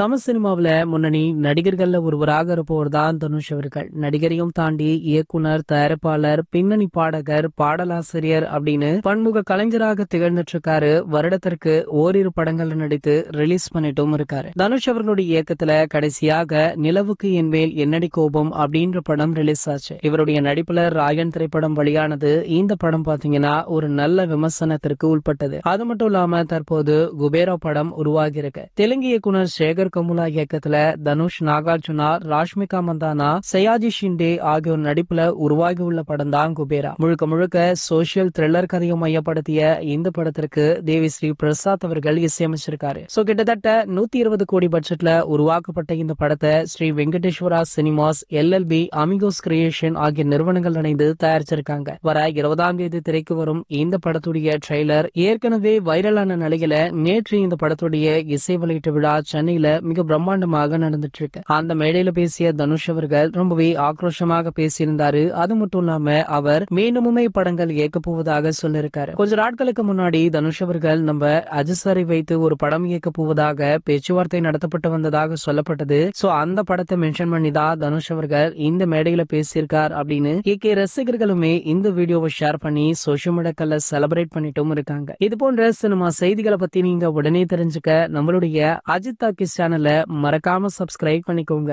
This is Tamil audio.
தமிழ் சினிமாவுல முன்னணி நடிகர்கள்ல ஒருவராக இருப்பவர் தான் தனுஷ் அவர்கள். நடிகரையும் தாண்டி இயக்குனர், தயாரிப்பாளர், பின்னணி பாடகர், பாடலாசிரியர் அப்படின்னு பன்முக கலைஞராக திகழ்ந்துட்டு இருக்காரு. வருடத்திற்கு ஓரிரு படங்கள்ல நடித்து ரிலீஸ் பண்ணிட்டும் இருக்காரு. தனுஷ் அவர்களுடைய இயக்கத்துல கடைசியாக நிலவுக்கு என் மேல் என்னடி கோபம் அப்படின்ற படம் ரிலீஸ் ஆச்சு. இவருடைய நடிப்புல ராயன் திரைப்படம் வெளியானது. இந்த படம் பாத்தீங்கன்னா ஒரு நல்ல விமர்சனத்திற்கு உட்பட்டது. அது மட்டும் இல்லாம தற்போது குபேரா படம் உருவாகி இருக்கு. தெலுங்கு இயக்குனர் சேகர் கமுலா இயக்கத்துல தனுஷ், நாகார்ஜுனா, ராஷ்மிகா மந்தானா, சயாஜி ஷிண்டே ஆகியோர் நடிப்புல உருவாகி உள்ள படம் தான் குபேரா. முழுக்க முழுக்க சோசியல் த்ரில்லர் கதையை மையப்படுத்திய இந்த படத்திற்கு தேவி ஸ்ரீ பிரசாத் அவர்கள் இசையமைச்சிருக்காரு. சோ கிட்டத்தட்ட 120 கோடி பட்ஜெட்ல உருவாக்கப்பட்ட இந்த படத்தை Sri Venkateswara cinemas, LLB, Amigos creation ஆகிய நிறுவனங்கள் இணைந்து தயாரிச்சிருக்காங்க. வர 20ஆம் தேதி திரைக்கு வரும் இந்த படத்துடைய ட்ரெய்லர் ஏற்கனவே வைரலான நிலையில நேற்று இந்த படத்துடைய இசை வெளியீட்டு விழா சென்னையில மிக பிரம்மாண்டமாக நடந்துட்டு இருக்கு. அந்த மேடையில பேசிய தனுஷ் அவர்கள் ரொம்பவே ஆக்ரோஷமாக பேசியிருந்தாரு. அது மட்டும் இல்லாம அவர் மீண்டுமே படங்கள் இயக்க போவதாக சொல்லியிருக்காரு. கொஞ்ச நாட்களுக்கு முன்னாடி தனுஷ் அவர்கள் நம்ம அஜிசரை வைத்து ஒரு படம் இயக்க போவதாக பேச்சுவார்த்தை நடத்தப்பட்டு வந்ததாக சொல்லப்பட்டது. சோ அந்த படத்தை மென்ஷன் பண்ணி தான் தனுஷ் அவர்கள் இந்த மேடையில பேசியிருக்கார் அப்படின்னு ரசிகர்களுமே இந்த வீடியோவை ஷேர் பண்ணி சோசியல் மீடியாக்கள்ல செலிப்ரேட் பண்ணிட்டும் இருக்காங்க. இது போன்ற சினிமா செய்திகளை பத்தி நீங்க உடனே தெரிஞ்சுக்க நம்மளுடைய அஜித் டாக்கீஸ் சேனலை மறக்காம சப்ஸ்கிரைப் பண்ணிக்கோங்க.